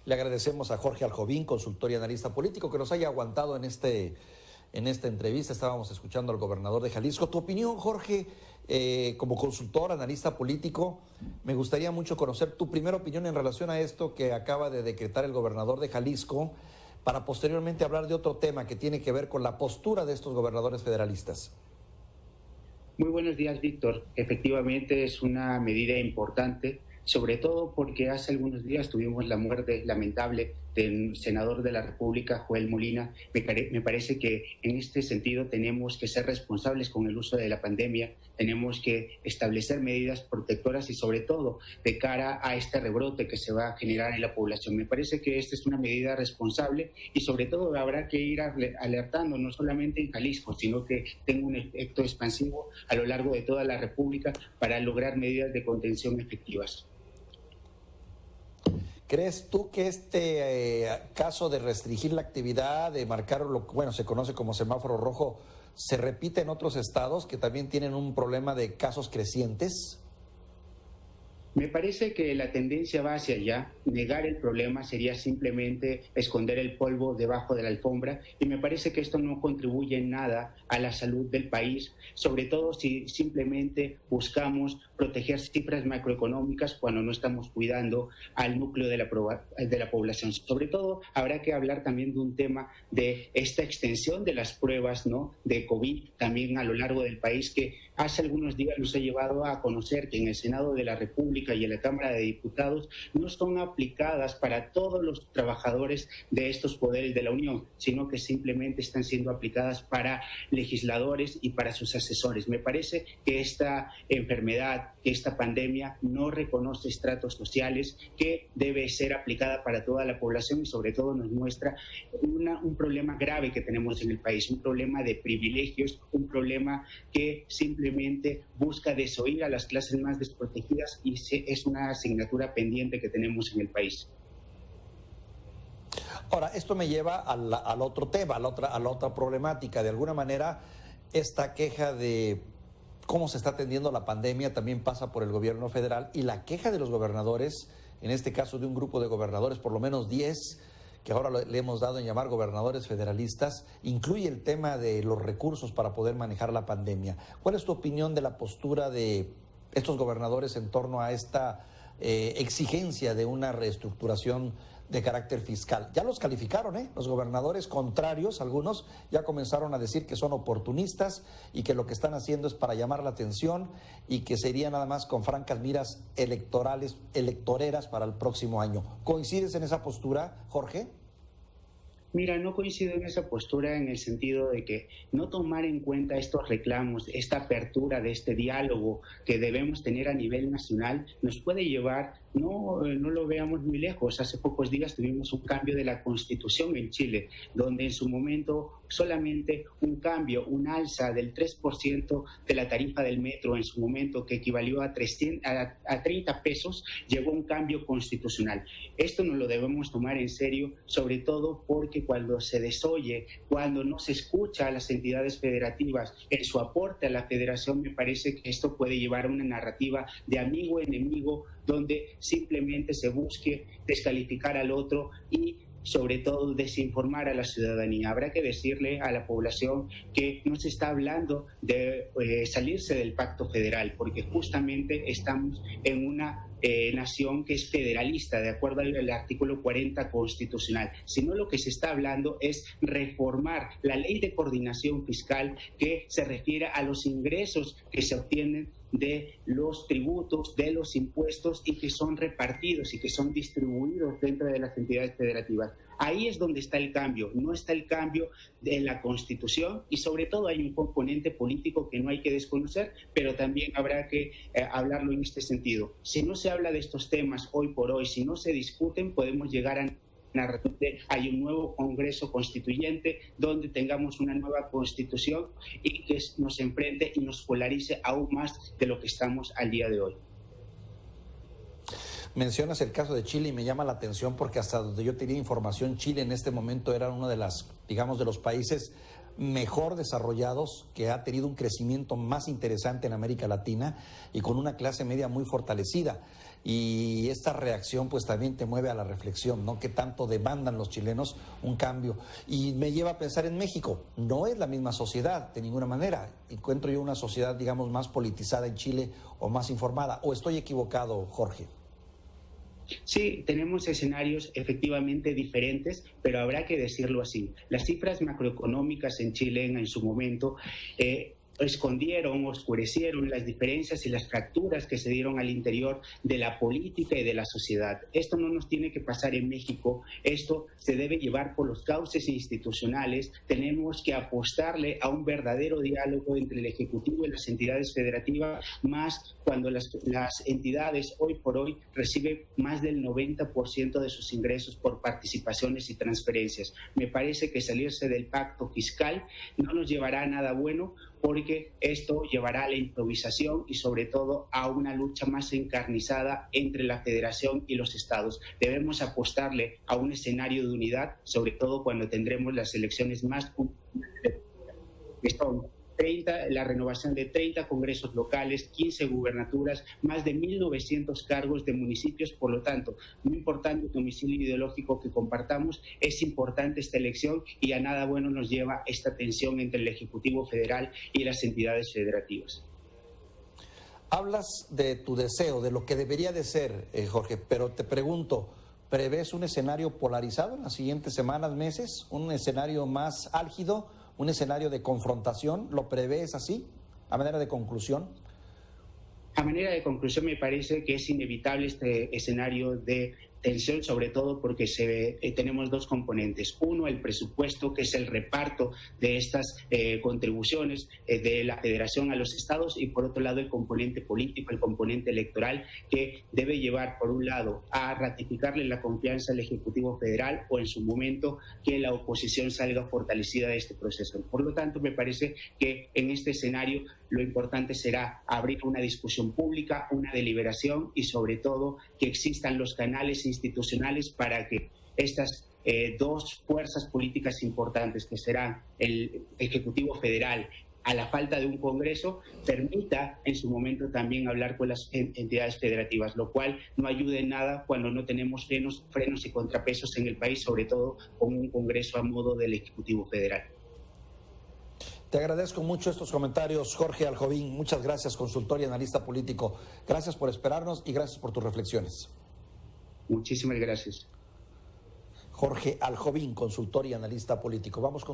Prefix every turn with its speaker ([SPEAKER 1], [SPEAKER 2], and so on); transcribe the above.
[SPEAKER 1] Le agradecemos a Jorge Aljovín, consultor y analista político, que nos haya aguantado en esta entrevista. Estábamos escuchando al gobernador de Jalisco. Tu opinión, Jorge, como consultor, analista político, me gustaría mucho conocer tu primera opinión en relación a esto que acaba de decretar el gobernador de Jalisco, para posteriormente hablar de otro tema que tiene que ver con la postura de estos gobernadores federalistas.
[SPEAKER 2] Muy buenos días, Víctor. Efectivamente es una medida importante, sobre todo porque hace algunos días tuvimos la muerte lamentable del senador de la República, Joel Molina. Me parece que en este sentido tenemos que ser responsables con el uso de la pandemia, tenemos que establecer medidas protectoras y sobre todo de cara a este rebrote que se va a generar en la población. Me parece que esta es una medida responsable y sobre todo habrá que ir alertando no solamente en Jalisco, sino que tenga un efecto expansivo a lo largo de toda la República para lograr medidas de contención efectivas.
[SPEAKER 1] ¿Crees tú que este caso de restringir la actividad, de marcar lo que se conoce como semáforo rojo, se repite en otros estados que también tienen un problema de casos crecientes?
[SPEAKER 2] Me parece que la tendencia va hacia allá. Negar el problema sería simplemente esconder el polvo debajo de la alfombra y me parece que esto no contribuye en nada a la salud del país, sobre todo si simplemente buscamos proteger cifras macroeconómicas cuando no estamos cuidando al núcleo de la población. Sobre todo habrá que hablar también de un tema de esta extensión de las pruebas, ¿no?, de COVID también a lo largo del país, que hace algunos días nos ha llevado a conocer que en el Senado de la República y en la Cámara de Diputados no son aplicadas para todos los trabajadores de estos poderes de la Unión, sino que simplemente están siendo aplicadas para legisladores y para sus asesores. Me parece que esta enfermedad, que esta pandemia no reconoce estratos sociales, que debe ser aplicada para toda la población y sobre todo nos muestra un problema grave que tenemos en el país, un problema de privilegios, un problema que simplemente busca desoír a las clases más desprotegidas y es una asignatura pendiente que tenemos en el país.
[SPEAKER 1] Ahora, esto me lleva al otro tema, a la otra problemática. De alguna manera, esta queja de cómo se está atendiendo la pandemia también pasa por el gobierno federal, y la queja de los gobernadores, en este caso de un grupo de gobernadores, por lo menos 10, que ahora le hemos dado en llamar gobernadores federalistas, incluye el tema de los recursos para poder manejar la pandemia. ¿Cuál es tu opinión de la postura de estos gobernadores en torno a esta exigencia de una reestructuración de carácter fiscal? Ya los calificaron, los gobernadores contrarios, algunos ya comenzaron a decir que son oportunistas y que lo que están haciendo es para llamar la atención y que sería nada más con francas miras electoreras para el próximo año. ¿Coincides en esa postura, Jorge?
[SPEAKER 2] Mira, no coincido en esa postura en el sentido de que no tomar en cuenta estos reclamos, esta apertura de este diálogo que debemos tener a nivel nacional, nos puede llevar, no lo veamos muy lejos. Hace pocos días tuvimos un cambio de la Constitución en Chile, donde en su momento solamente un cambio, un alza del 3% de la tarifa del metro en su momento, que equivalió a 30 pesos, llegó un cambio constitucional. Esto no lo debemos tomar en serio, sobre todo porque cuando se desoye, cuando no se escucha a las entidades federativas en su aporte a la federación, me parece que esto puede llevar a una narrativa de amigo-enemigo, donde simplemente se busque descalificar al otro y sobre todo desinformar a la ciudadanía. Habrá que decirle a la población que no se está hablando de salirse del pacto federal, porque justamente estamos en una nación que es federalista, de acuerdo al artículo 40 constitucional, sino lo que se está hablando es reformar la ley de coordinación fiscal, que se refiere a los ingresos que se obtienen de los tributos, de los impuestos, y que son repartidos y que son distribuidos dentro de las entidades federativas. Ahí es donde está el cambio, no está el cambio de la Constitución, y sobre todo hay un componente político que no hay que desconocer, pero también habrá que hablarlo en este sentido. Si no se habla de estos temas hoy por hoy, si no se discuten, podemos llegar a hay un nuevo Congreso Constituyente donde tengamos una nueva Constitución y que nos enfrente y nos polarice aún más de lo que estamos al día de hoy.
[SPEAKER 1] Mencionas el caso de Chile y me llama la atención porque hasta donde yo tenía información, Chile en este momento era uno de las, digamos, de los países mejor desarrollados, que ha tenido un crecimiento más interesante en América Latina y con una clase media muy fortalecida. Y esta reacción pues también te mueve a la reflexión, ¿no? ¿Qué tanto demandan los chilenos un cambio? Y me lleva a pensar en México. No es la misma sociedad, de ninguna manera. Encuentro yo una sociedad, digamos, más politizada en Chile o más informada. ¿O estoy equivocado, Jorge?
[SPEAKER 2] Sí, tenemos escenarios efectivamente diferentes, pero habrá que decirlo así. Las cifras macroeconómicas en Chile en su momento escondieron, oscurecieron las diferencias y las fracturas que se dieron al interior de la política y de la sociedad. Esto no nos tiene que pasar en México, esto se debe llevar por los cauces institucionales. Tenemos que apostarle a un verdadero diálogo entre el Ejecutivo y las entidades federativas, más cuando las entidades hoy por hoy reciben más del 90% de sus ingresos por participaciones y transferencias. Me parece que salirse del pacto fiscal no nos llevará a nada bueno, porque esto llevará a la improvisación y sobre todo a una lucha más encarnizada entre la Federación y los estados. Debemos apostarle a un escenario de unidad, sobre todo cuando tendremos las elecciones más que son la renovación de 30 congresos locales, 15 gubernaturas, más de 1.900 cargos de municipios. Por lo tanto, no importando el domicilio ideológico que compartamos, es importante esta elección y a nada bueno nos lleva esta tensión entre el Ejecutivo Federal y las entidades federativas.
[SPEAKER 1] Hablas de tu deseo, de lo que debería de ser, Jorge, pero te pregunto, ¿prevés un escenario polarizado en las siguientes semanas, meses? ¿Un escenario más álgido? ¿Un escenario de confrontación? ¿Lo prevés así, a manera de conclusión?
[SPEAKER 2] A manera de conclusión, me parece que es inevitable este escenario de tensión, sobre todo porque tenemos dos componentes. Uno, el presupuesto, que es el reparto de estas contribuciones de la Federación a los estados, y por otro lado el componente político, el componente electoral, que debe llevar por un lado a ratificarle la confianza al Ejecutivo Federal o en su momento que la oposición salga fortalecida de este proceso. Por lo tanto, me parece que en este escenario lo importante será abrir una discusión pública, una deliberación y sobre todo que existan los canales institucionales para que estas dos fuerzas políticas importantes, que serán el Ejecutivo Federal, a la falta de un Congreso, permita en su momento también hablar con las entidades federativas, lo cual no ayuda en nada cuando no tenemos frenos y contrapesos en el país, sobre todo con un Congreso a modo del Ejecutivo Federal.
[SPEAKER 1] Te agradezco mucho estos comentarios, Jorge Aljovín. Muchas gracias, consultor y analista político. Gracias por esperarnos y gracias por tus reflexiones.
[SPEAKER 2] Muchísimas gracias.
[SPEAKER 1] Jorge Aljovín, consultor y analista político. Vamos con